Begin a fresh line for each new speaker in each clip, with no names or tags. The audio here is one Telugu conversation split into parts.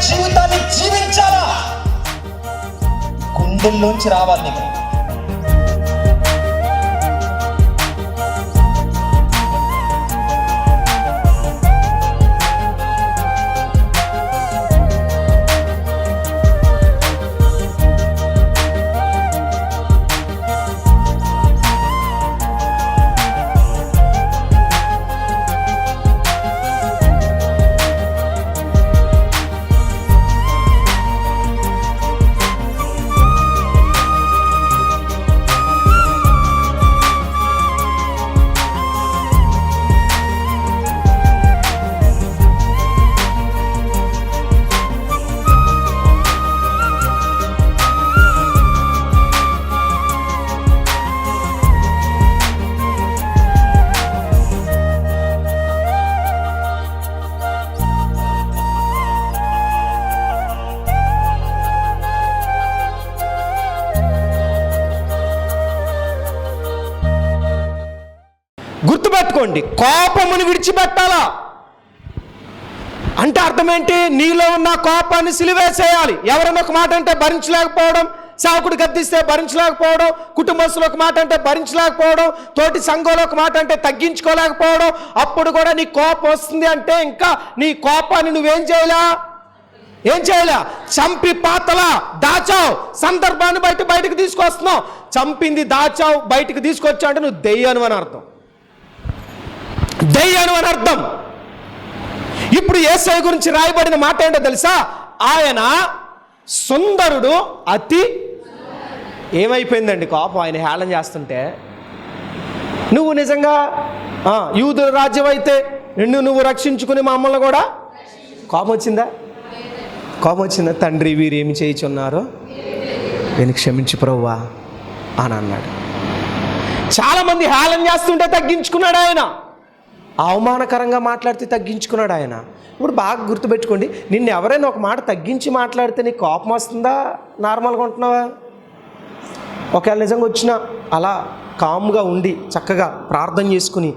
జీవితాన్ని జీవించాలా, గుండెల్లోంచి రావాలి నీకు.
గుర్తుపెట్టుకోండి, కోపమును విడిచిపెట్టాలా అంటే అర్థం ఏంటి? నీలో ఉన్న కోపాన్ని సిలివేసేయాలి. ఎవరైనా ఒక మాట అంటే భరించలేకపోవడం, సేవకుడు గద్దిస్తే భరించలేకపోవడం, కుటుంబస్తులు ఒక మాట అంటే భరించలేకపోవడం, తోటి సంఘంలో ఒక మాట అంటే తగ్గించుకోలేకపోవడం. అప్పుడు కూడా నీ కోపం వస్తుంది అంటే ఇంకా నీ కోపాన్ని నువ్వేం చేయలే, చంపి పాతలా దాచావు. సందర్భాన్ని బయటకు తీసుకొస్తున్నావు. చంపింది దాచావు, బయటకు తీసుకొచ్చావు అంటే నువ్వు దెయ్యాను అని అర్థం. ఇప్పుడు యేసయ్య గురించి రాయబడిన మాట ఏంటో తెలుసా? ఆయన సుందరుడు, అతి ఏమైపోయిందండి కోపం ఆయన హేళన చేస్తుంటే. నువ్వు నిజంగా యూదుల రాజ్యం అయితే నువ్వు రక్షించుకుని మమ్మల్ని కూడా కోపం వచ్చిందా? తండ్రి వీరు ఏమి చేయుచున్నారో నేను క్షమించు ప్రభువా అని అన్నాడు. చాలామంది హేళన చేస్తుంటే తగ్గించుకున్నాడు ఆయన, అవమానకరంగా మాట్లాడితే తగ్గించుకున్నాడు ఆయన. ఇప్పుడు బాగా గుర్తుపెట్టుకోండి, నిన్ను ఎవరైనా ఒక మాట తగ్గించి మాట్లాడితే నీకు కోపం వస్తుందా, నార్మల్గా ఉంటున్నావా? ఒకవేళ నిజంగా వచ్చినా అలా కామ్గా ఉండి చక్కగా ప్రార్థన చేసుకుని,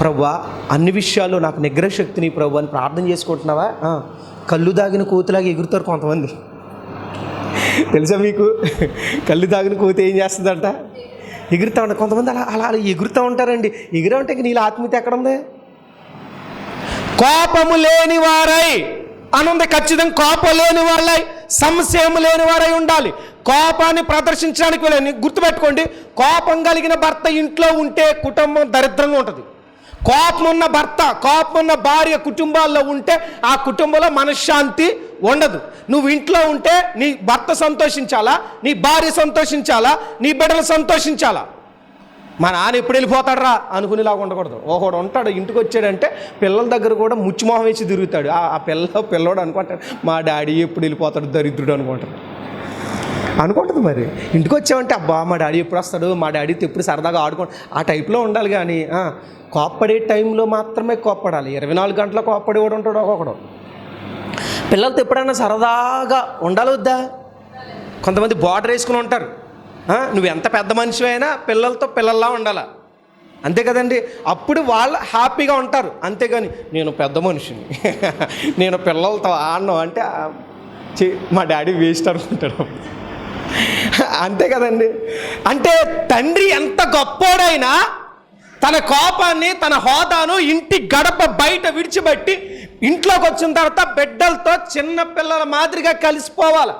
ప్రభువా అన్ని విషయాల్లో నాకు నిగ్రహ శక్తిని ప్రభు అని ప్రార్థన చేసుకుంటున్నావా? కళ్ళు దాగిన కోతిలాగా ఎగురుతారు కొంతమంది, తెలుసా మీకు? కళ్ళు దాగిన కోతి ఏం చేస్తుందంట? ఎగురుతూ ఉంటారు. కొంతమంది అలా ఎగురుతూ ఉంటారండి. ఎగురా ఉంటే నీళ్ళ ఆత్మీయత ఎక్కడ ఉంది? కోపము లేని వారై అనుంది. ఖచ్చితంగా కోపం లేని వారై, సంశయం లేని వారై ఉండాలి. కోపాన్ని ప్రదర్శించడానికి వెళ్ళని గుర్తుపెట్టుకోండి, కోపం కలిగిన భర్త ఇంట్లో ఉంటే కుటుంబం దరిద్రంగా ఉంటుంది. కోపం ఉన్న భర్త, కోపం ఉన్న భార్య కుటుంబాల్లో ఉంటే ఆ కుటుంబంలో మనశ్శాంతి ఉండదు. నువ్వు ఇంట్లో ఉంటే నీ భర్త సంతోషించాలా, నీ భార్య సంతోషించాలా, నీ బిడ్డలు సంతోషించాలా. మా నాన్న ఎప్పుడు వెళ్ళిపోతాడు రా అనుకునేలాగా ఉండకూడదు. ఒకడు ఉంటాడు ఇంటికి వచ్చాడంటే పిల్లల దగ్గర కూడా ముచ్చిమోహం వేసి తిరుగుతాడు. ఆ పిల్లోడు అనుకుంటాడు మా డాడీ ఎప్పుడు వెళ్ళిపోతాడు దరిద్రుడు అనుకుంటుంది. మరి ఇంటికి వచ్చావంటే అబ్బా మా డాడీ ఎప్పుడు వస్తాడు, మా డాడీతో ఎప్పుడు సరదాగా ఆడుకోండి, ఆ టైప్లో ఉండాలి. కానీ కోప్పడే టైంలో మాత్రమే కోప్పడాలి. 24 గంటల కోప్పడేవాడు ఉంటాడు ఒక్కొక్కడు. పిల్లలతో ఎప్పుడైనా సరదాగా ఉండాలి వద్దా? కొంతమంది బార్డర్ వేసుకుని ఉంటారు. నువ్వు ఎంత పెద్ద మనిషి అయినా పిల్లలతో పిల్లల్లా ఉండాలా, అంతే కదండి. అప్పుడు వాళ్ళు హ్యాపీగా ఉంటారు. అంతేగాని నేను పెద్ద మనిషిని నేను పిల్లలతో ఆడను అంటే మా డాడీ వేస్ట్ అనుకుంటాడు. అంతే కదండి. అంటే తండ్రి ఎంత గొప్పోడైనా తన కోపాన్ని, తన హోదాను ఇంటి గడప బయట విడిచిపెట్టి ఇంట్లోకి వచ్చిన తర్వాత బిడ్డలతో చిన్న పిల్లల మాదిరిగా కలిసిపోవాలి.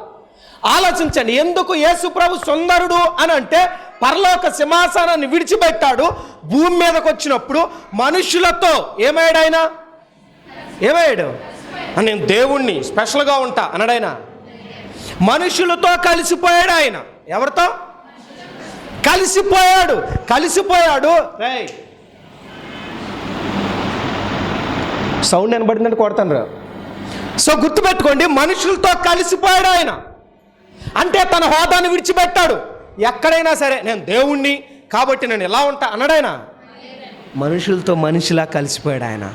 ఆలోచించండి, ఎందుకు యేసు ప్రభు సుందరుడు అని అంటే పరలోక సింహాసనాన్ని విడిచిపెట్టాడు. భూమి మీదకి వచ్చినప్పుడు మనుషులతో ఏమయ్యాడు? నేను దేవుణ్ణి స్పెషల్గా ఉంటా అన్నాడాయన. మనుషులతో కలిసిపోయాడు ఆయన. ఎవరితో కలిసిపోయాడు? సౌండ్ వినబడిందంటే కొడతాను రా. సో గుర్తుపెట్టుకోండి, మనుషులతో కలిసిపోయాడు ఆయన. అంటే తన హోదాను విడిచిపెట్టాడు. ఎక్కడైనా సరే నేను దేవుణ్ణి కాబట్టి నేను ఎలా ఉంటా అన్నాడాయన. మనుషులతో మనిషిలా కలిసిపోయాడు ఆయన.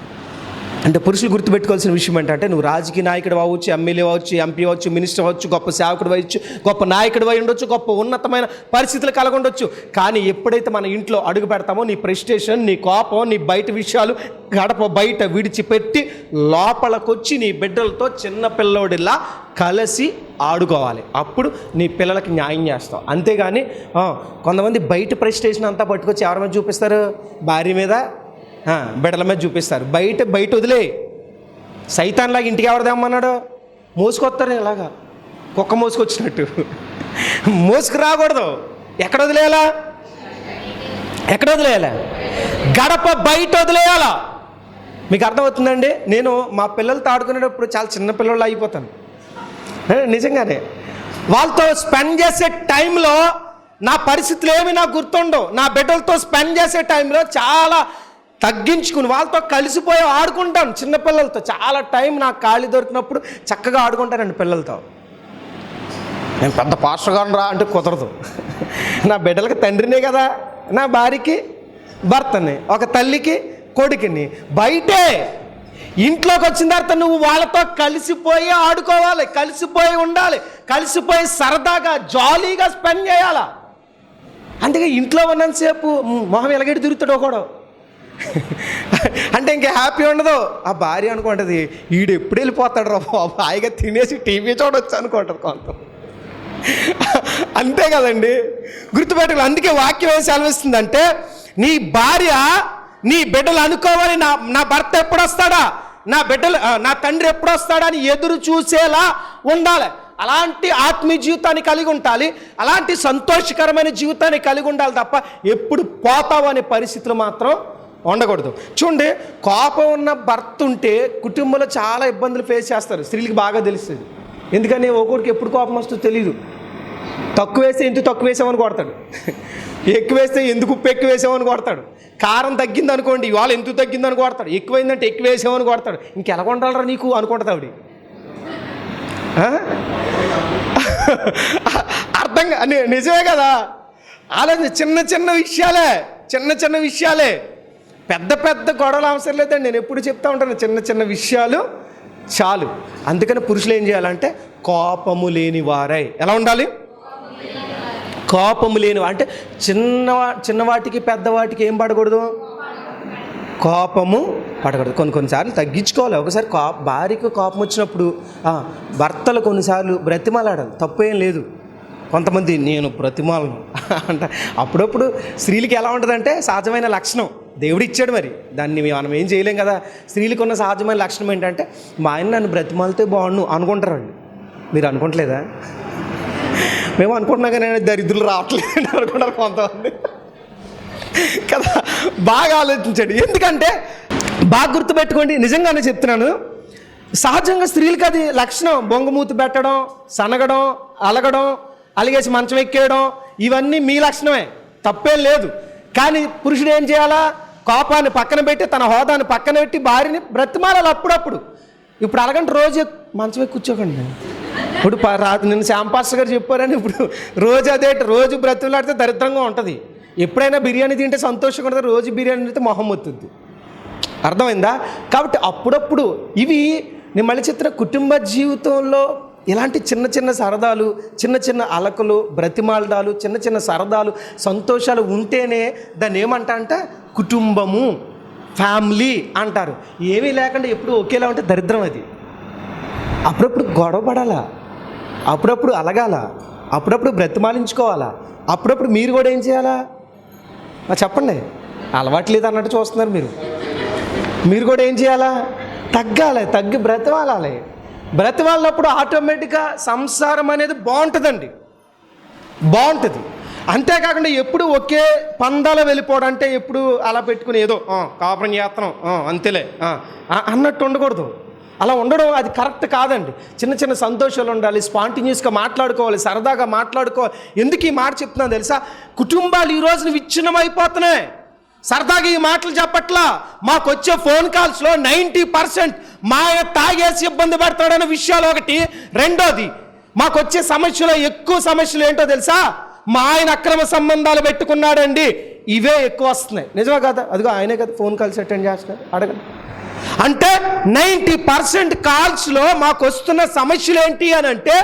అంటే పురుషులు గుర్తుపెట్టుకోవాల్సిన విషయం ఏంటంటే నువ్వు రాజకీయ నాయకుడు అవ్వచ్చు, ఎమ్మెల్యే అవ్వచ్చు, ఎంపీ అవ్వచ్చు, మినిస్టర్ అవ్వచ్చు, గొప్ప సేవకుడు అవ్వచ్చు, గొప్ప నాయకుడు అయి ఉండొచ్చు, గొప్ప ఉన్నతమైన పరిస్థితులు కలగొండొచ్చు. కానీ ఎప్పుడైతే మన ఇంట్లో అడుగు పెడతామో నీ ప్రెస్టేషన్, నీ కోపం, నీ బయట విషయాలు గడప బయట విడిచిపెట్టి లోపలికొచ్చి నీ బిడ్డలతో చిన్న పిల్లోడిలా కలిసి ఆడుకోవాలి. అప్పుడు నీ పిల్లలకి న్యాయం చేస్తావు. అంతేగాని కొంతమంది బయట ప్రెస్టేషన్ అంతా పట్టుకొచ్చి ఎవరి మీద చూపిస్తారు? భార్య మీద, బిడ్డల మీద చూపిస్తారు. బయట వదిలే. సైతాన్లాగా ఇంటికి ఎవరు తెమ్మన్నాడు? మోసుకొస్తారు. ఇలాగా కుక్క మోసుకొచ్చినట్టు మోసుకు రాకూడదు. ఎక్కడ వదిలేయాలా? గడప బయట వదిలేయాలా. మీకు అర్థమవుతుందండి? నేను మా పిల్లలతో ఆడుకునేటప్పుడు చాలా చిన్న పిల్లలు అయిపోతాను నిజంగానే. వాళ్ళతో స్పెండ్ చేసే టైంలో నా పరిస్థితులు ఏమి నాకు గుర్తుండవు. నా బిడ్డలతో స్పెండ్ చేసే టైంలో చాలా తగ్గించుకుని వాళ్ళతో కలిసిపోయి ఆడుకుంటాను. చిన్నపిల్లలతో చాలా టైం నాకు ఖాళీ దొరికినప్పుడు చక్కగా ఆడుకుంటానండి పిల్లలతో. నేను పెద్ద పాస్టర్ గారు రా అంటే కుదరదు. నా బిడ్డలకి తండ్రినే కదా, నా భార్యకి భర్తని, ఒక తల్లికి కొడుకుని. బయటే ఇంట్లోకి వచ్చిన తర్వాత నువ్వు వాళ్ళతో కలిసిపోయి ఆడుకోవాలి, కలిసిపోయి ఉండాలి, కలిసిపోయి సరదాగా జాలీగా స్పెండ్ చేయాలా. అందుకే ఇంట్లో ఉన్నంతసేపు మొహం ఎలాగెట్టి తిరుగుతాడు ఒకడు అంటే ఇంకా హ్యాపీ ఉండదు. ఆ భార్య అనుకుంటుంది వీడు ఎప్పుడు వెళ్ళిపోతాడు రా బాబు, హాయిగా తినేసి టీవీ చూడొచ్చు అనుకుంటారు కొంత. అంతే కదండి, గుర్తుపెట్టుకోవాలి. అందుకే వాక్యం ఏం సెలవిస్తుందంటే నీ భార్య నీ బిడ్డలు అనుకోవాలి, నా భర్త ఎప్పుడు వస్తాడా, నా బిడ్డలు నా తండ్రి ఎప్పుడు వస్తాడా అని ఎదురు చూసేలా ఉండాలి. అలాంటి ఆత్మీయ జీవితాన్ని కలిగి ఉండాలి, అలాంటి సంతోషకరమైన జీవితాన్ని కలిగి ఉండాలి తప్ప ఎప్పుడు పోతావు అనే పరిస్థితులు మాత్రం ఉండకూడదు. చూడండి, కోపం ఉన్న భర్త ఉంటే కుటుంబంలో చాలా ఇబ్బందులు ఫేస్ చేస్తారు. స్త్రీలకు బాగా తెలుస్తుంది. ఎందుకని ఒక్కొక్కడికి ఎప్పుడు కోపం వస్తుందో తెలియదు. తక్కువ వేస్తే ఎందుకు తక్కువ వేసామని కొడతాడు, ఎక్కువ వేస్తే ఎందుకు ఉప్పు ఎక్కువ వేసామని కొడతాడు. కారం తగ్గింది అనుకోండి, ఇవాళ ఎందుకు తగ్గిందని కొడతాడు. ఎక్కువైందంటే ఎక్కువ వేసామని కొడతాడు. ఇంకెలా కొంటారా నీకు అనుకుంటుంది ఆవిడ. అర్థంగా నిజమే కదా. ఆలోచన చిన్న చిన్న విషయాలే పెద్ద గొడవలు అవసరం లేదండి. నేను ఎప్పుడు చెప్తా ఉంటాను, చిన్న విషయాలు చాలు. అందుకని పురుషులు ఏం చేయాలంటే కోపము లేని వారై ఎలా ఉండాలి? కోపము లేని అంటే చిన్నవాటికి పెద్దవాటికి ఏం పడకూడదు? కోపము పడకూడదు. కొన్నిసార్లు తగ్గించుకోవాలి. ఒకసారి భార్యకు కోపం వచ్చినప్పుడు భర్తలు కొన్నిసార్లు బ్రతిమాలాడాలి, తప్పేం లేదు. కొంతమంది నేను బ్రతిమాలను అంట. అప్పుడప్పుడు స్త్రీలకి ఎలా ఉంటుందంటే సహజమైన లక్షణం దేవుడు ఇచ్చాడు, మరి దాన్ని మనం ఏం చేయలేం కదా. స్త్రీలకు ఉన్న సహజమైన లక్షణం ఏంటంటే మా ఆయన నన్ను బ్రతిమాలితే బాగుండు అనుకుంటారండి. మీరు అనుకోవట్లేదా? మేము అనుకుంటున్నా కానీ దరిద్రులు రావట్లేదు అనుకుంటారు కొంతమంది కదా. బాగా ఆలోచించండి. ఎందుకంటే బాగా గుర్తుపెట్టుకోండి, నిజంగానే చెప్తున్నాను. సహజంగా స్త్రీలకు అది లక్షణం. బొంగమూతి పెట్టడం, సనగడం, అలగడం, అలిగేసి మంచం ఎక్కేయడం, ఇవన్నీ మీ లక్షణమే, తప్పేం లేదు. కానీ పురుషుడు ఏం చేయాలా? కోపాన్ని పక్కన పెట్టి, తన హోదాన్ని పక్కన పెట్టి భార్యని బ్రతిమాలాలి అప్పుడప్పుడు. ఇప్పుడు అలాగంటే రోజు మంచం ఎక్కి కూర్చోకండి. ఇప్పుడు నిన్న శ్యాంపాస్టర్ గారు చెప్పారని ఇప్పుడు రోజు బ్రతిమలాడితే దరిద్రంగా ఉంటుంది. ఎప్పుడైనా బిర్యానీ తింటే సంతోషంగా ఉంటుంది, రోజు బిర్యానీ తింటే మొహం వస్తుంది. అర్థమైందా? కాబట్టి అప్పుడప్పుడు ఇవి నేను మళ్ళీ చెప్తున్న కుటుంబ జీవితంలో ఇలాంటి చిన్న సరదాలు, చిన్న అలకలు, బ్రతిమాలడాలు, చిన్న సరదాలు, సంతోషాలు ఉంటేనే దాన్ని ఏమంటా అంటే కుటుంబము, ఫ్యామిలీ అంటారు. ఏమీ లేకుండా ఎప్పుడు ఒకేలా ఉంటే దరిద్రం అది. అప్పుడప్పుడు గొడవ పడాలా, అప్పుడప్పుడు అలగాల, అప్పుడప్పుడు బ్రతిమాలించుకోవాలా, అప్పుడప్పుడు మీరు కూడా ఏం చేయాలా చెప్పండి. అలవాట్లేదు అన్నట్టు చూస్తున్నారు మీరు కూడా ఏం చేయాలా? తగ్గి బ్రతిమాలాలి. బ్రతిమాలినప్పుడు ఆటోమేటిక్గా సంసారం అనేది బాగుంటుంది. అంతేకాకుండా ఎప్పుడు ఒకే పందాలో వెళ్ళిపోవడం, అంటే ఎప్పుడు అలా పెట్టుకుని ఏదో కాపురం చేస్తున్నాం అంతేలే అన్నట్టు ఉండకూడదు. అలా ఉండడం అది కరెక్ట్ కాదండి. చిన్న సంతోషాలు ఉండాలి, స్పాంటిన్యూస్గా మాట్లాడుకోవాలి, సరదాగా మాట్లాడుకోవాలి. ఎందుకు ఈ మాట చెప్తున్నాను తెలుసా? కుటుంబాలు ఈ రోజున విచ్ఛిన్నమైపోతున్నాయి. సరదాగా ఈ మాటలు చెప్పట్లా. మాకు వచ్చే ఫోన్ కాల్స్లో 90% మా ఆయన తాగేసి ఇబ్బంది పెడతాడనే విషయాలు ఒకటి. రెండోది, మాకు వచ్చే ఎక్కువ సమస్యలు ఏంటో తెలుసా? మా ఆయన అక్రమ సంబంధాలు పెట్టుకున్నాడండి. ఇవే ఎక్కువ వస్తున్నాయి. నిజమే కదా? అదిగో ఆయనే కదా ఫోన్ కాల్స్ అటెండ్ చేస్తున్నారు. అడగండి. అంటే 90% కాల్స్లో మాకు వస్తున్న సమస్యలు ఏంటి అని అంటే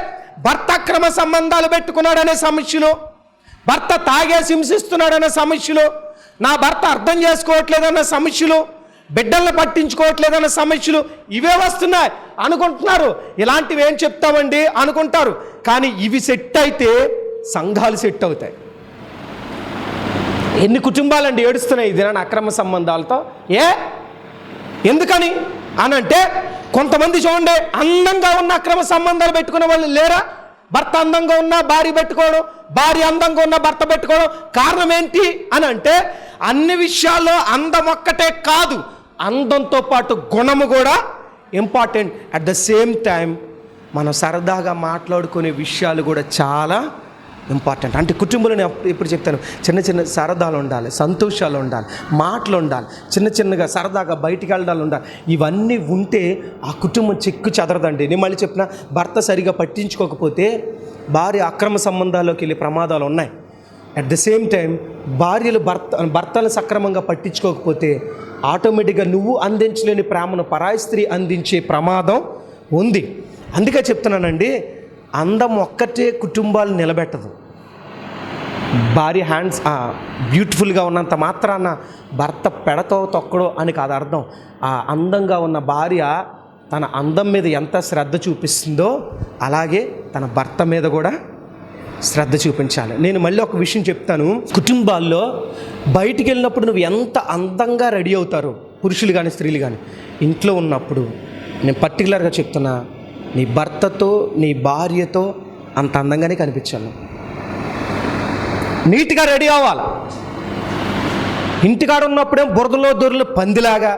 భర్త అక్రమ సంబంధాలు పెట్టుకున్నాడనే సమస్యలు, భర్త తాగేసి హింసిస్తున్నాడనే సమస్యలు, నా భర్త అర్థం చేసుకోవట్లేదన్న సమస్యలు, బిడ్డలను పట్టించుకోవట్లేదన్న సమస్యలు, ఇవే వస్తున్నాయి అనుకుంటున్నారు. ఇలాంటివి ఏం చెప్తామండి అనుకుంటారు. కానీ ఇవి సెట్ అయితే సంఘాలు సెట్ అవుతాయి. ఎన్ని కుటుంబాలండి ఏడుస్తున్నాయి ఇది అక్రమ సంబంధాలతో. ఎందుకని అనంటే కొంతమంది చూడండి, అందంగా ఉన్న అక్రమ సంబంధాలు పెట్టుకునే వాళ్ళు లేరా? భర్త అందంగా ఉన్న భార్య పెట్టుకోవడం, భార్య అందంగా ఉన్న భర్త పెట్టుకోవడం. కారణం ఏంటి అని అంటే అన్ని విషయాల్లో అందం ఒక్కటే కాదు, అందంతో పాటు గుణము కూడా important. At the same time మనం సరదాగా మాట్లాడుకునే విషయాలు కూడా చాలా ఇంపార్టెంట్. అంటే కుటుంబంలో నేను ఇప్పుడు చెప్తాను, చిన్న చిన్న సరదాలు ఉండాలి, సంతోషాలు ఉండాలి, మాటలు ఉండాలి, చిన్న చిన్నగా సరదాగా బయటికి వెళ్ళడాలు ఉండాలి. ఇవన్నీ ఉంటే ఆ కుటుంబం చెక్కు చెదరదండి. నేను మళ్ళీ చెప్పిన, భర్త సరిగా పట్టించుకోకపోతే భార్య అక్రమ సంబంధాల్లోకి వెళ్ళే ప్రమాదాలు ఉన్నాయి. అట్ ద సేమ్ టైం భార్యలు భర్తలు సక్రమంగా పట్టించుకోకపోతే ఆటోమేటిక్గా నువ్వు అందించలేని ప్రేమను పరాయి స్త్రీ అందించే ప్రమాదం ఉంది. అందుకే చెప్తున్నానండి, అందం ఒక్కటే కుటుంబాలు నిలబెట్టదు. భార్య హ్యాండ్స్ బ్యూటిఫుల్గా ఉన్నంత మాత్రాన భర్త పెడతో తొక్కడో అని కాదు అర్థం. ఆ అందంగా ఉన్న భార్య తన అందం మీద ఎంత శ్రద్ధ చూపిస్తుందో అలాగే తన భర్త మీద కూడా శ్రద్ధ చూపించాలి. నేను మళ్ళీ ఒక విషయం చెప్తాను. కుటుంబాల్లో బయటికి వెళ్ళినప్పుడు నువ్వు ఎంత అందంగా రెడీ అవుతారో, పురుషులు కానీ స్త్రీలు కానీ, ఇంట్లో ఉన్నప్పుడు నేను పర్టికులర్గా చెప్తున్నా, నీ భర్తతో నీ భార్యతో అంత అందంగానే కనిపించాను. నీట్గా రెడీ అవ్వాలి. ఇంటికాడ ఉన్నప్పుడేమో బురదలో దొరలు పందిలాగా,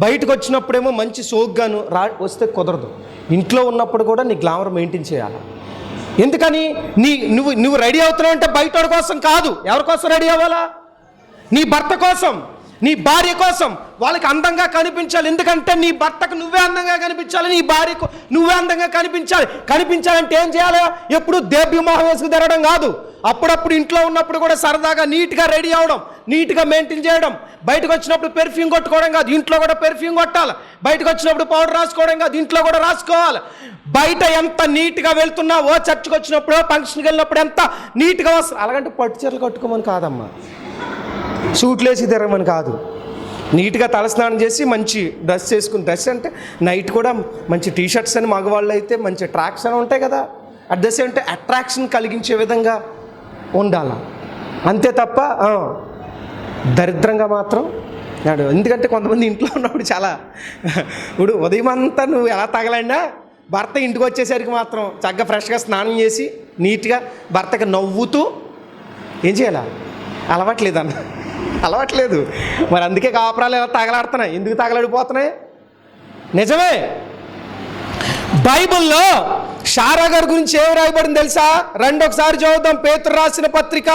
బయటకు వచ్చినప్పుడేమో మంచి సోగ్గాను వస్తే కుదరదు. ఇంట్లో ఉన్నప్పుడు కూడా నీ గ్లామర్ మెయింటైన్ చేయాలి. ఎందుకని నువ్వు రెడీ అవుతున్నావు అంటే బయట కోసం కాదు. ఎవరి కోసం రెడీ అవ్వాలా? నీ భర్త కోసం, నీ భార్య కోసం. వాళ్ళకి అందంగా కనిపించాలి. ఎందుకంటే నీ భర్తకు నువ్వే అందంగా కనిపించాలి, నీ భార్యకు నువ్వే అందంగా కనిపించాలంటే ఏం చేయాలి? ఎప్పుడు దేవ్యమోహం వేసుకు తిరగడం కాదు. అప్పుడప్పుడు ఇంట్లో ఉన్నప్పుడు కూడా సరదాగా నీట్గా రెడీ అవ్వడం, నీట్గా మెయింటైన్ చేయడం. బయటకు వచ్చినప్పుడు పెర్ఫ్యూమ్ కొట్టుకోవడం కాదు, ఇంట్లో కూడా పెర్ఫ్యూమ్ కొట్టాలి. బయటకు వచ్చినప్పుడు పౌడర్ రాసుకోవడం కాదు, ఇంట్లో కూడా రాసుకోవాలి. బయట ఎంత నీట్గా వెళ్తున్నావో, చర్చికి వచ్చినప్పుడు ఫంక్షన్కి వెళ్ళినప్పుడు ఎంత నీట్గా వస్తుంది. అలాగంటే పట్టు చీరలు కట్టుకోమని కాదమ్మా, సూట్లు వేసి తిరగమని కాదు. నీట్గా తలస్నానం చేసి మంచి డ్రెస్ చేసుకుని, డ్రెస్ అంటే నైట్ కూడా మంచి టీషర్ట్స్ అని, మగవాళ్ళు అయితే మంచి ట్రాక్స్ అని ఉంటాయి కదా. At the same time attraction కలిగించే విధంగా ఉండాలి. అంతే తప్ప దరిద్రంగా మాత్రం నాడు. ఎందుకంటే కొంతమంది ఇంట్లో ఉన్నప్పుడు చాలా, ఇప్పుడు ఉదయం అంతా నువ్వు ఎలా తగలైనా భర్త ఇంటికి వచ్చేసరికి మాత్రం చక్కగా ఫ్రెష్గా స్నానం చేసి నీట్గా భర్తకి నవ్వుతూ ఏం చేయాలా? అలవాట్లేదు. మరి అందుకే కాపురాలు ఎలా తగలాడుతున్నాయి. ఎందుకు తగలడిపోతున్నాయి? నిజమే. బైబిల్లో శారా గారి గురించి ఏమి రాయబడింది తెలుసా? ఒకసారి చదువుదాం. పేతురు రాసిన పత్రిక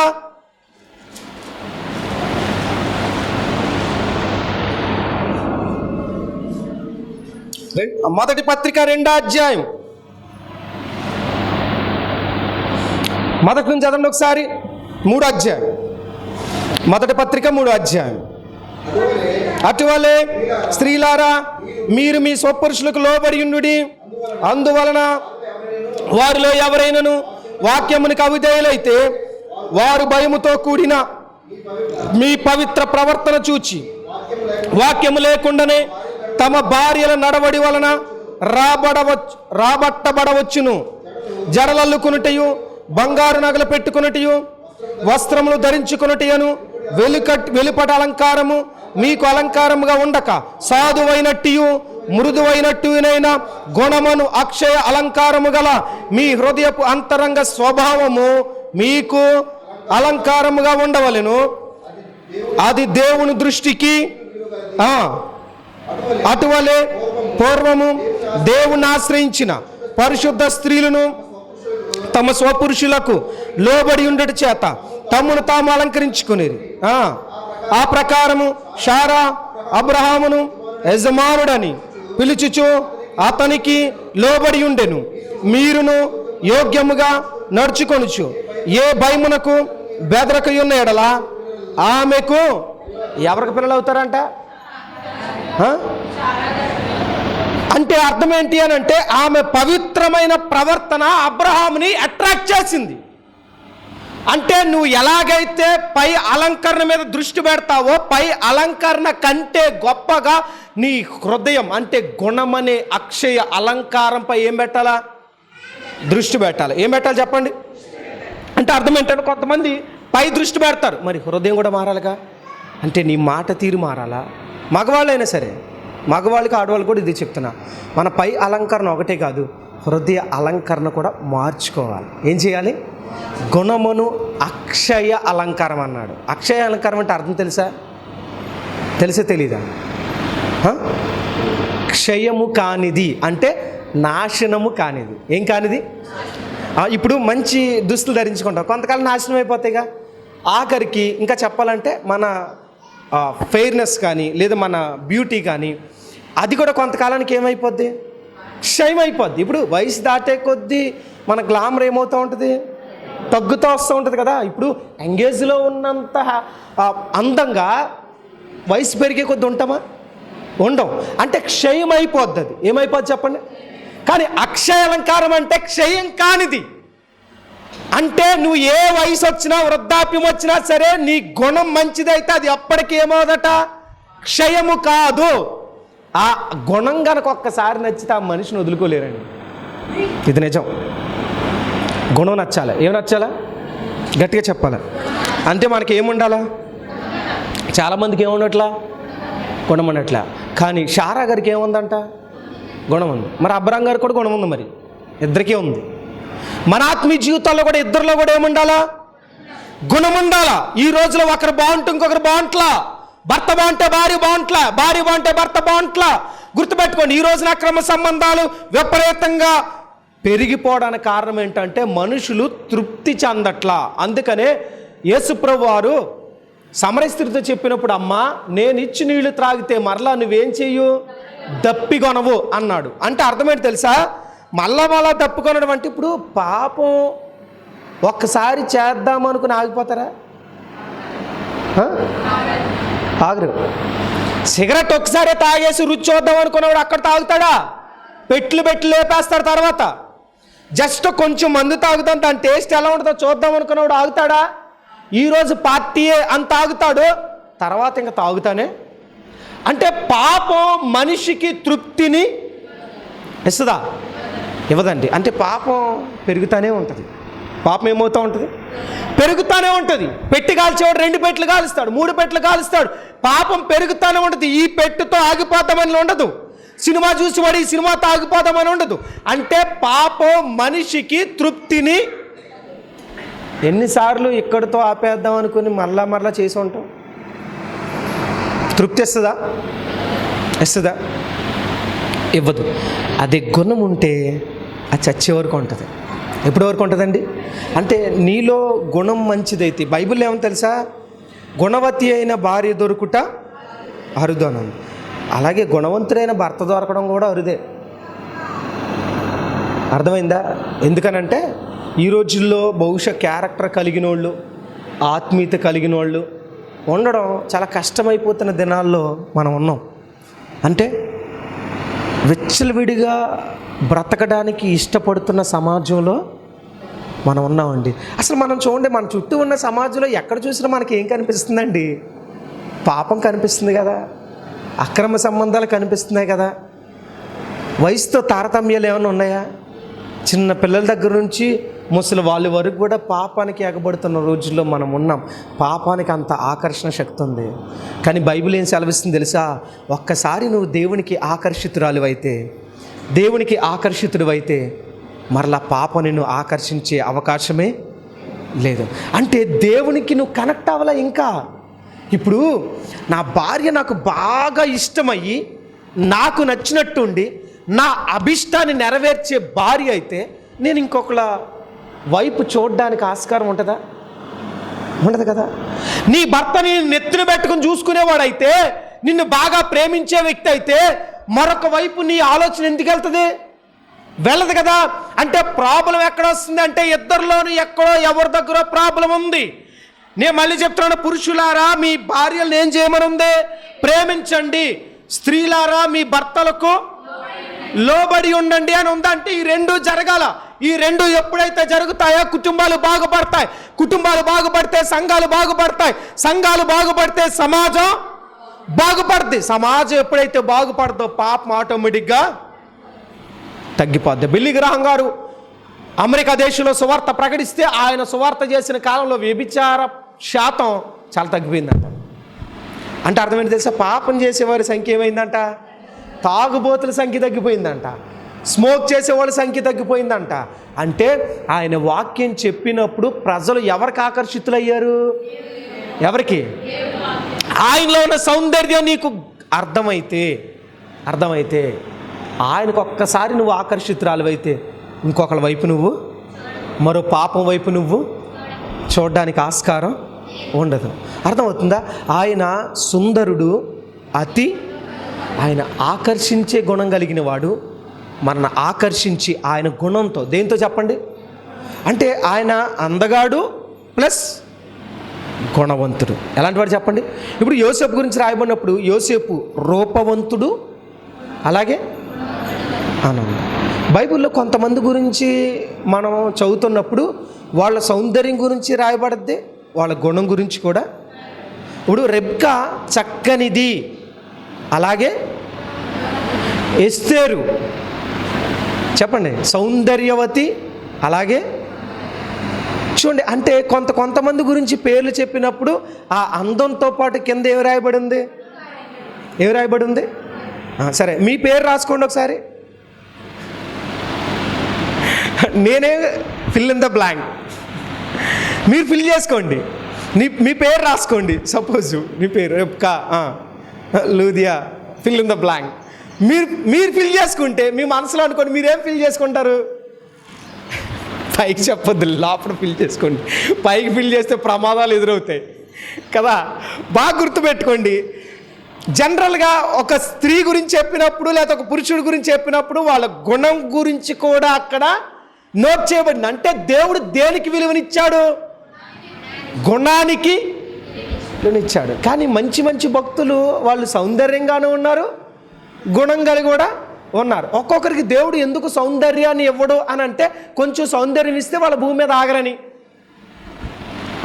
1వ పత్రిక 2వ అధ్యాయం. మొదటి నుంచి చదవండి ఒకసారి. 3వ అధ్యాయం, 1వ పత్రిక 3వ అధ్యాయం. అటువలే స్త్రీలారా, మీరు మీ స్వపురుషులకు లోబడి ఉండుడి. అందువలన వారిలో ఎవరైనాను వాక్యమునికి అవిధేయులైతే వారు భయముతో కూడిన మీ పవిత్ర ప్రవర్తన చూచి వాక్యము లేకుండానే తమ భార్యల నడవడి వలన రాబట్టబడవచ్చును. జడలల్లుకునుటయు, బంగారు నగలు పెట్టుకున్నటయు, వస్త్రములు ధరించుకున్నటయను, వెలుపట అలంకారము మీకు అలంకారముగా ఉండక సాధువైనట్టు మృదువైనట్టునైన గుణమును అక్షయ అలంకారము గల మీ హృదయపు అంతరంగ స్వభావము మీకు అలంకారముగా ఉండవలెను. అది దేవుని దృష్టికి అటువలే పూర్వము దేవుని ఆశ్రయించిన పరిశుద్ధ స్త్రీలను తమ స్వపురుషులకు లోబడి ఉండటి చేత తమను తాము అలంకరించుకునేది. ఆ ప్రకారము శారా అబ్రహామును యజమానుడని పిలుచుచు అతనికి లోబడి ఉండెను. మీరును యోగ్యముగా నడుచుకొనుచు ఏ భయమునకు బెదరకయున్న ఎడల ఆమెకు ఎవరికి పిల్లలు అవుతారంట? అంటే అర్థం ఏంటి అని అంటే ఆమె పవిత్రమైన ప్రవర్తన అబ్రహాముని అట్రాక్ట్ చేసింది. అంటే నువ్వు ఎలాగైతే పై అలంకరణ మీద దృష్టి పెడతావో పై అలంకరణ కంటే గొప్పగా నీ హృదయం అంటే గుణమనే అక్షయ అలంకారంపై ఏం పెట్టాలా? దృష్టి పెట్టాలి. ఏం పెట్టాలి చెప్పండి? అంటే అర్థం ఏంటంటే కొంతమంది పై దృష్టి పెడతారు, మరి హృదయం కూడా మారాలిగా. అంటే నీ మాట తీరు మారాలా? మగవాళ్ళైనా సరే, మగవాళ్ళకి ఆడవాళ్ళు కూడా ఇది చెప్తున్నా, మన పై అలంకరణ ఒకటే కాదు, హృదయ అలంకరణ కూడా మార్చుకోవాలి. ఏం చేయాలి? గుణమును అక్షయ అలంకారం అన్నాడు. అక్షయ అలంకారం అంటే అర్థం తెలుసా? తెలీదా? క్షయము కానిది అంటే నాశనము కానిది. ఏం కానిది? ఇప్పుడు మంచి దుస్తులు ధరించుకుంటాం, కొంతకాలం నాశనం అయిపోతాయిగా. ఆఖరికి ఇంకా చెప్పాలంటే మన ఫెయిర్నెస్ కానీ లేదా మన బ్యూటీ కానీ అది కూడా కొంతకాలానికి ఏమైపోద్ది? క్షయం అయిపోద్ది. ఇప్పుడు వయసు దాటే కొద్దీ మన గ్లామర్ ఏమవుతూ ఉంటుంది? తగ్గుతూ వస్తూ ఉంటుంది కదా. ఇప్పుడు ఎంగేజ్లో ఉన్నంత అందంగా వయసు పెరిగే కొద్ది ఉంటామా? ఉండం. అంటే క్షయం అయిపోద్ది. అది ఏమైపోద్ది చెప్పండి? కానీ అక్షయ అలంకారం అంటే క్షయం కానిది. అంటే నువ్వు ఏ వయసు వచ్చినా వృద్ధాప్యం వచ్చినా సరే నీ గుణం మంచిదైతే అది ఎప్పటికీ ఏమవుదట? క్షయము కాదు. ఆ గుణం కనుక ఒక్కసారి నచ్చితే ఆ మనిషిని వదులుకోలేరండి. ఇది నిజం. గుణం నచ్చాలి. ఏం నచ్చాలా? గట్టిగా చెప్పాలి. అంటే మనకి ఏముండాలా? చాలామందికి ఏముండట్లా? గుణం ఉండట్లా. కానీ షారా గారికి ఏముందంట? గుణం ఉంది. మరి అబ్రాం గారికి కూడా గుణం ఉంది. మరి ఇద్దరికీ ఉంది. మన ఆత్మీయ జీవితాల్లో కూడా ఇద్దరిలో కూడా ఏముండాలా? గుణం ఉండాలా. ఈ రోజులో ఒకరు బాగుంటే ఇంకొకరు బాగుంట్లా, భర్త బాగుంటే భార్య బాగుంట్లా, భార్య బాగుంటే భర్త బాగుంట్లా. గుర్తుపెట్టుకోండి, ఈ రోజున అక్రమ సంబంధాలు విపరీతంగా పెరిగిపోవడానికి కారణం ఏంటంటే మనుషులు తృప్తి చెందట్లా. అందుకనే యేసుప్రభు వారు సమరయ స్త్రీతో చెప్పినప్పుడు, అమ్మా నేను ఇచ్చి నీళ్లు త్రాగితే మరలా నువ్వేం చెయ్యు? దప్పికొనవు అన్నాడు. అంటే అర్థమేంటి తెలుసా? మళ్ళా దప్పికొనడం అంటే ఇప్పుడు పాపం ఒక్కసారి చేద్దామనుకుని ఆగిపోతారా? ఆగరు. సిగరెట్ ఒకసారి తాగేసి రుచి చూద్దాం అనుకున్నవాడు అక్కడ తాగుతాడా? పెట్లు లేపేస్తాడు. తర్వాత జస్ట్ కొంచెం మందు తాగుతాం, దాని టేస్ట్ ఎలా ఉంటుందో చూద్దాం అనుకున్నవాడు ఆగుతాడా? ఈరోజు పార్టీయే అని తాగుతాడు, తర్వాత ఇంకా తాగుతానే. అంటే పాపం మనిషికి తృప్తిని ఇస్తుందా? ఇవ్వదండి. అంటే పాపం పెరుగుతూనే ఉంటుంది. పాపం ఏమవుతూ ఉంటుంది? పెరుగుతూనే ఉంటుంది. పెట్టి కాల్చేవాడు 2 పెట్లు కాలుస్తాడు, 3 పెట్లు కాలుస్తాడు. పాపం పెరుగుతూనే ఉంటుంది. ఈ పెట్టుతో ఆగిపోతామని ఉండదు. సినిమా చూసి వాడు ఈ సినిమాతో ఆగిపోతామని ఉండదు. అంటే పాపం మనిషికి తృప్తిని ఎన్నిసార్లు ఇక్కడితో ఆపేద్దాం అనుకుని మరలా చేసి ఉంటాం. తృప్తి ఇస్తుందా? ఇవ్వదు. అదే గుణం ఉంటే అది చచ్చే వరకు ఉంటుంది. ఎప్పటి వరకు ఉంటుందండి? అంటే నీలో గుణం మంచిదైతే, బైబిల్లో ఏమో తెలుసా? గుణవతి అయిన భార్య దొరుకుట అరుదోనంది. అలాగే గుణవంతుడైన భర్త దొరకడం కూడా అరుదే. అర్థమైందా? ఎందుకనంటే ఈ రోజుల్లో బహుశా క్యారెక్టర్ కలిగిన వాళ్ళు, ఆత్మీయత కలిగిన వాళ్ళు ఉండడం చాలా కష్టమైపోతున్న దినాల్లో మనం ఉన్నాం. అంటే విచ్చలవిడిగా బ్రతకడానికి ఇష్టపడుతున్న సమాజంలో మనం ఉన్నామండి. అసలు మనం చూడండి, మన చుట్టూ ఉన్న సమాజంలో ఎక్కడ చూసినా మనకి ఏం కనిపిస్తుందండి? పాపం కనిపిస్తుంది కదా, అక్రమ సంబంధాలు కనిపిస్తున్నాయి కదా. వయసుతో తారతమ్యాలు ఏమైనా ఉన్నాయా? చిన్న పిల్లల దగ్గర నుంచి ముసలి వాళ్ళ వరకు కూడా పాపానికి ఎగబడుతున్న రోజుల్లో మనం ఉన్నాం. పాపానికి అంత ఆకర్షణ శక్తి ఉంది. కానీ బైబిల్ ఏం సెలవిస్తుంది తెలుసా? ఒక్కసారి నువ్వు దేవునికి ఆకర్షితుడివైతే మరలా పాపం నిన్ను ఆకర్షించే అవకాశమే లేదు. అంటే దేవునికి నువ్వు కనెక్ట్ అవ్వాలా. ఇంకా ఇప్పుడు నా భార్య నాకు బాగా ఇష్టమయ్యి నాకు నచ్చినట్టుండి నా అభిష్టాన్ని నెరవేర్చే భార్య అయితే నేను ఇంకొకళ్ళ వైపు చూడడానికి ఆస్కారం ఉంటుందా? ఉండదు కదా. నీ భర్తని నెత్తిన పెట్టుకుని చూసుకునేవాడైతే, నిన్ను బాగా ప్రేమించే వ్యక్తి అయితే మరొక వైపు నీ ఆలోచన ఎందుకు వెళ్తుంది? వెళ్ళదు కదా. అంటే ప్రాబ్లం ఎక్కడ వస్తుంది అంటే ఇద్దరిలోనూ ఎక్కడో ఎవరి దగ్గర ప్రాబ్లం ఉంది. నేను మళ్ళీ చెప్తున్నాను, పురుషులారా మీ భార్యలను ఏం చేయమని ఉంది? ప్రేమించండి. స్త్రీలారా మీ భర్తలకు లోబడి ఉండండి అని ఉందంటే ఈ రెండు జరగాల. ఈ రెండు ఎప్పుడైతే జరుగుతాయో కుటుంబాలు బాగుపడతాయి. కుటుంబాలు బాగుపడితే సంఘాలు బాగుపడతాయి. సంఘాలు బాగుపడితే సమాజం బాగుపడుద్ది. సమాజం ఎప్పుడైతే బాగుపడదో పాపం ఆటోమేటిక్గా తగ్గిపోద్ది. బిల్లీ గ్రాహం గారు అమెరికా దేశంలో సువార్త ప్రకటిస్తే ఆయన సువార్త చేసిన కాలంలో వ్యభిచార శాతం చాలా తగ్గిపోయిందంట. అంటే అర్థమైంది తెలుసా? పాపం చేసేవారి సంఖ్య ఏమైందంట? తాగుబోతుల సంఖ్య తగ్గిపోయిందంట. స్మోక్ చేసేవాళ్ళ సంఖ్య తగ్గిపోయిందంట. అంటే ఆయన వాక్యం చెప్పినప్పుడు ప్రజలు ఎవరికి ఆకర్షితులయ్యారు? ఎవరికి? ఆయనలో ఉన్న సౌందర్యం నీకు అర్థమైతే ఆయనకు ఒక్కసారి నువ్వు ఆకర్షితురాలువైతే ఇంకొకళ్ళ వైపు నువ్వు, మరో పాపం వైపు నువ్వు చూడడానికి ఆస్కారం ఉండదు. అర్థమవుతుందా? ఆయన సుందరుడు, ఆయన ఆకర్షించే గుణం కలిగిన వాడు. మనల్ని ఆకర్షించి ఆయన గుణంతో, దేంతో చెప్పండి? అంటే ఆయన అందగాడు ప్లస్ గుణవంతుడు. ఎలాంటి వాడు చెప్పండి? ఇప్పుడు యోసేపు గురించి రాయబడినప్పుడు యోసేపు రూపవంతుడు, అలాగే ఆనందం. బైబిల్లో కొంతమంది గురించి మనం చదువుతున్నప్పుడు వాళ్ళ సౌందర్యం గురించి రాయబడద్ది, వాళ్ళ గుణం గురించి కూడా. ఇప్పుడు రెబ్కా చక్కనిది, అలాగే ఎస్తేరు చెప్పండి సౌందర్యవతి, అలాగే చూడండి. అంటే కొంతమంది గురించి పేర్లు చెప్పినప్పుడు ఆ అందంతో పాటు కింద ఏమి రాయబడి ఉంది? సరే, మీ పేరు రాసుకోండి ఒకసారి. నేనే ఫిల్ ఇన్ ద బ్లాంక్, మీరు ఫిల్ చేసుకోండి. మీ పేరు రాసుకోండి. సపోజ్ మీ పేరు Rebecca, Lydia, fill in the blank. మీరు ఫిల్ చేసుకుంటే మీ మనసులో అనుకోండి, మీరేం ఫిల్ చేసుకుంటారు? పైకి చెప్పొద్దు, లోపల ఫిల్ చేసుకోండి. పైకి ఫిల్ చేస్తే ప్రమాదాలు ఎదురవుతాయి కదా. బాగా గుర్తుపెట్టుకోండి. జనరల్గా ఒక స్త్రీ గురించి చెప్పినప్పుడు లేదా ఒక పురుషుడి గురించి చెప్పినప్పుడు వాళ్ళ గుణం గురించి కూడా అక్కడ నోట్ చేయబడింది. అంటే దేవుడు దేనికి విలువనిచ్చాడు? గుణానికి విలువనిచ్చాడు. కానీ మంచి భక్తులు వాళ్ళు సౌందర్యంగానే ఉన్నారు, గుణం కలిగి కూడా ఉన్నారు. ఒక్కొక్కరికి దేవుడు ఎందుకు సౌందర్యాన్ని ఇవ్వడు అని అంటే, కొంచెం సౌందర్యం ఇస్తే వాళ్ళ భూమి మీద ఆగరని.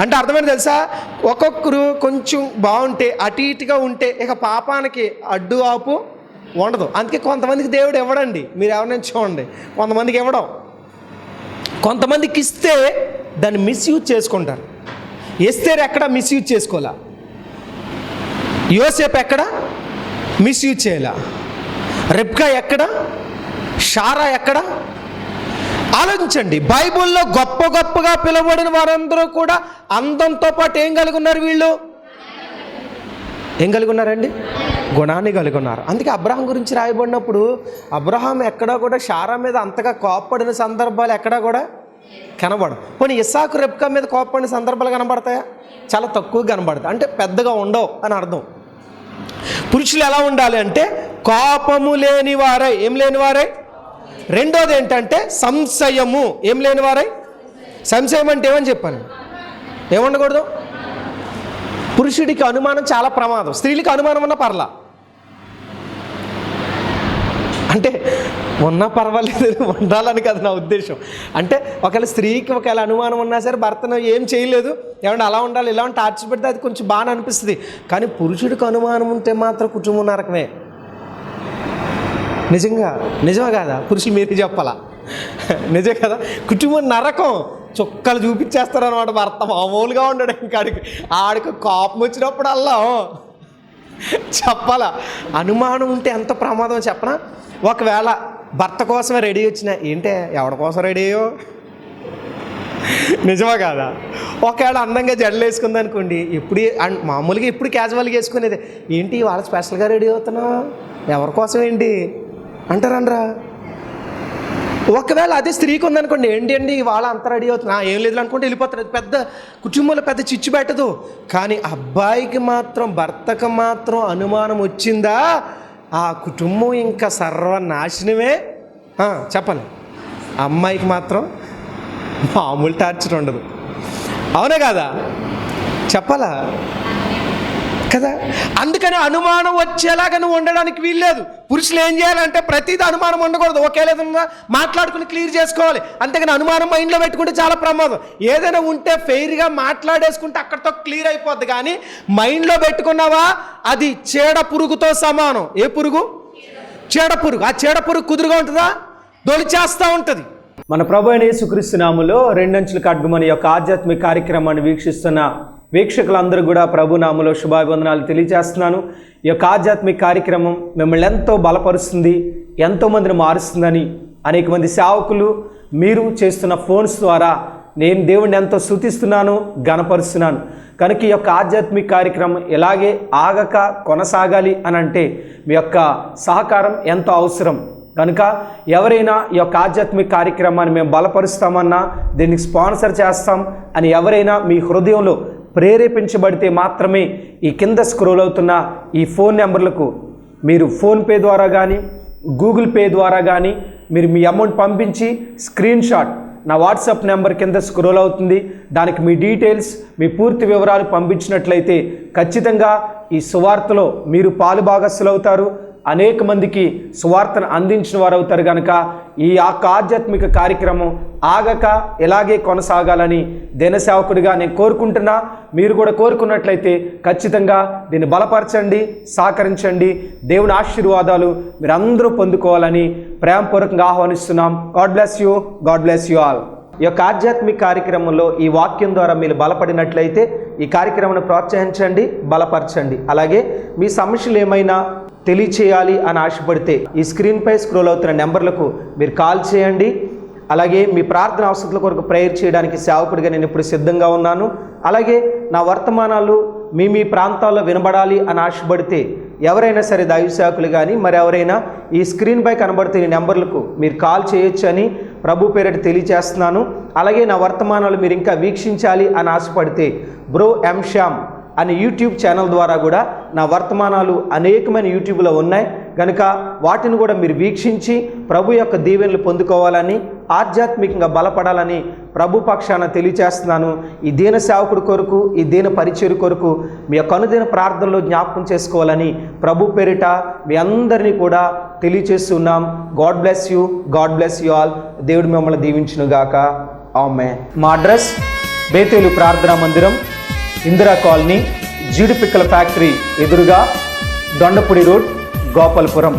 అంటే అర్థమైంది తెలుసా? ఒక్కొక్కరు కొంచెం బాగుంటే, అటు ఇటుగా ఉంటే ఇక పాపానికి అడ్డు ఆపు ఉండదు. అందుకే కొంతమందికి దేవుడు ఇవ్వడండి. మీరు ఎవరైనా చూడండి, కొంతమందికి ఇవ్వడం. కొంతమందికి ఇస్తే దాన్ని మిస్యూజ్ చేసుకుంటారు. ఎస్తేరు ఎక్కడ మిస్యూజ్ చేసుకోవాలా, యోసేపు ఎక్కడ మిస్యూజ్ చేయాల, రెబ్కా ఎక్కడ, షారా ఎక్కడ? ఆలోచించండి. బైబిల్లో గొప్పగా పిలువబడిన వారందరూ కూడా అందంతో పాటు ఏం కలిగి ఉన్నారు? వీళ్ళు ఏం కలిగి ఉన్నారండి? గుణాన్ని కలిగి ఉన్నారు. అందుకే అబ్రహాం గురించి రాయబడినప్పుడు అబ్రహాం ఎక్కడా కూడా షారా మీద అంతగా కోప్పడిన సందర్భాలు ఎక్కడా కూడా కనబడవు. పోనీ ఇస్సాకు రెబ్కా మీద కోప్పడిన సందర్భాలు కనబడతాయా? చాలా తక్కువ కనబడతాయి. అంటే పెద్దగా ఉండవు అని అర్థం. పురుషులు ఎలా ఉండాలి అంటే కోపము లేనివారై, ఏం లేనివారై. రెండోది ఏంటంటే సంశయము, ఏం లేనివారై. సంశయం అంటే ఏమని చెప్పాను? ఏముండకూడదు? పురుషుడికి అనుమానం చాలా ప్రమాదం, స్త్రీలకి అనుమానం ఉన్నా పర్లా. అంటే ఉన్నా పర్వాలేదు, ఉండాలని కదా నా ఉద్దేశం. అంటే ఒకవేళ స్త్రీకి ఒకవేళ అనుమానం ఉన్నా సరే భర్తను ఏం చేయలేదు, ఏమంటే అలా ఉండాలి ఇలా ఉంటే టార్చ్ పెడితే అది కొంచెం బాగా అనిపిస్తుంది. కానీ పురుషుడికి అనుమానం ఉంటే మాత్రం కుటుంబం నరకమే. నిజమే కాదా? పురుషులు మీరే చెప్పాలా? నిజమే కదా? కుటుంబం నరకం. చుక్కలు చూపించేస్తారు అనమాట. భర్త మామూలుగా ఉండడు. ఇంకా ఆడికి కోపం వచ్చినప్పుడు అల్లా చెప్పాలా. అనుమానం ఉంటే ఎంత ప్రమాదం చెప్పనా? ఒకవేళ భర్త కోసమే రెడీ వచ్చినా, ఏంటే ఎవరి కోసం రెడీ అయ్యో? నిజమా కాదా? ఒకవేళ అందంగా జడలు వేసుకుంది అనుకోండి, ఎప్పుడు మామూలుగా ఎప్పుడు క్యాజువల్గా వేసుకునేది, ఏంటి వాళ్ళ స్పెషల్గా రెడీ అవుతున్నావు, ఎవరి కోసం ఏంటి అంటారనరా. ఒకవేళ అదే స్త్రీకి ఉందనుకోండి, ఏంటి వాళ్ళ అంత రెడీ అవుతున్నా, ఏం లేదు అనుకుంటే వెళ్ళిపోతారు. పెద్ద కుటుంబంలో పెద్ద చిచ్చు పెట్టదు. కానీ అబ్బాయికి మాత్రం, భర్తకు మాత్రం అనుమానం వచ్చిందా, ఆ కుటుంబం ఇంకా సర్వనాశనమే. చెప్పాలి. అమ్మాయికి మాత్రం మామూలు టార్చర్ ఉండదు. అవునా కాదా? చెప్పాలా? కదా. అందుకని అనుమానం వచ్చేలాగా నువ్వు ఉండడానికి వీల్లేదు. పురుషులు ఏం చేయాలంటే ప్రతిదీ అనుమానం ఉండకూడదు, ఒకేలేదన్నా మాట్లాడుకుని క్లియర్ చేసుకోవాలి. అంతేగాని అనుమానం మైండ్లో పెట్టుకుంటే చాలా ప్రమాదం. ఏదైనా ఉంటే ఫెయిర్గా మాట్లాడేసుకుంటే అక్కడితో క్లియర్ అయిపోద్ది. కానీ మైండ్లో పెట్టుకున్నావా అది చీడ పురుగుతో సమానం. ఏ పురుగు? చీడ పురుగు. ఆ చీడ పురుగు కుదురుగా ఉంటుందా? దొలిచేస్తూ ఉంటుంది. మన ప్రభు అయిన యేసుక్రీస్తు నామములో రెండంచుల ఖడ్గం యొక్క ఆధ్యాత్మిక కార్యక్రమాన్ని వీక్షిస్తున్న వీక్షకులందరూ కూడా ప్రభు నామములో శుభాభివందనాలు తెలియజేస్తున్నాను. ఈ యొక్క ఆధ్యాత్మిక కార్యక్రమం మిమ్మల్ని ఎంతో బలపరుస్తుంది, ఎంతోమందిని మారుస్తుందని అనేక మంది సేవకులు మీరు చేస్తున్న ఫోన్స్ ద్వారా నేను దేవుణ్ణి ఎంతో స్తుతిస్తున్నాను, ఘనపరుస్తున్నాను. కనుక ఈ యొక్క ఆధ్యాత్మిక కార్యక్రమం ఇలాగే ఆగక కొనసాగాలి అని అంటే మీ యొక్క సహకారం ఎంతో అవసరం. కనుక ఎవరైనా ఈ యొక్క ఆధ్యాత్మిక కార్యక్రమాన్ని మేము బలపరుస్తామన్నా, దీనికి స్పాన్సర్ చేస్తాం అని ఎవరైనా మీ హృదయంలో ప్రేరేపించబడితే మాత్రమే ఈ కింద స్క్రోల్ అవుతున్న ఈ ఫోన్ నెంబర్లకు మీరు ఫోన్పే ద్వారా కానీ గూగుల్ పే ద్వారా కానీ మీరు మీ అమౌంట్ పంపించి స్క్రీన్ షాట్ నా వాట్సాప్ నెంబర్ కింద స్క్రోల్ అవుతుంది, దానికి మీ డీటెయిల్స్ మీ పూర్తి వివరాలు పంపించినట్లయితే ఖచ్చితంగా ఈ సువార్తలో మీరు పాలుభాగస్తులు అవుతారు. అనేక మందికి సువార్తను అందించిన వారు అవుతారు. కనుక ఈ ఆధ్యాత్మిక కార్యక్రమం ఆగక ఇలాగే కొనసాగాలని దినసేవకుడిగా నేను కోరుకుంటున్నా. మీరు కూడా కోరుకున్నట్లయితే ఖచ్చితంగా దీన్ని బలపరచండి, సహకరించండి. దేవుని ఆశీర్వాదాలు మీరు అందరూ పొందుకోవాలని ప్రేమపూర్వకంగా ఆహ్వానిస్తున్నాం. God bless you, God bless you all. ఈ యొక్క ఆధ్యాత్మిక కార్యక్రమంలో ఈ వాక్యం ద్వారా మీరు బలపడినట్లయితే ఈ కార్యక్రమాన్ని ప్రోత్సహించండి, బలపరచండి. అలాగే మీ సమస్యలు ఏమైనా తెలియచేయాలి అని ఆశపడితే ఈ స్క్రీన్పై స్క్రోల్ అవుతున్న నెంబర్లకు మీరు కాల్ చేయండి. అలాగే మీ ప్రార్థన అవసరాల కొరకు ప్రేయర్ చేయడానికి సేవకుడిగా నేను ఇప్పుడు సిద్ధంగా ఉన్నాను. అలాగే నా వర్తమానాలు మీ ప్రాంతాల్లో వినబడాలి అని ఆశపడితే ఎవరైనా సరే దైవ సేవకులు కానీ మరి ఎవరైనా ఈ స్క్రీన్పై కనబడుతున్న నెంబర్లకు మీరు కాల్ చేయొచ్చు అని ప్రభు పేరిట తెలియజేస్తున్నాను. అలాగే నా వర్తమానాలు మీరు ఇంకా వీక్షించాలి అని ఆశపడితే బ్రో ఎం శ్యామ్ అనే యూట్యూబ్ ఛానల్ ద్వారా కూడా నా వర్తమానాలు అనేకమైన యూట్యూబ్లో ఉన్నాయి. కనుక వాటిని కూడా మీరు వీక్షించి ప్రభు యొక్క దీవెనలు పొందుకోవాలని, ఆధ్యాత్మికంగా బలపడాలని ప్రభు పక్షాన తెలియజేస్తున్నాను. ఈ దీన సేవకుడి కొరకు, ఈ దీన పరిచర్య కొరకు మీ యొక్క అనుదిన ప్రార్థనలో జ్ఞాపకం చేసుకోవాలని ప్రభు పేరిట మీ అందరినీ కూడా తెలియజేస్తున్నాం. God bless you, God bless you all. దేవుడు మిమ్మల్ని దీవించునుగాక. ఆమేన్. మా అడ్రస్ బేతేలు ప్రార్థనా మందిరం, ఇందిరా కాలనీ, జీడిపిక్కల ఫ్యాక్టరీ ఎదురుగా, దొండపూడి రోడ్, గోపాలపురం.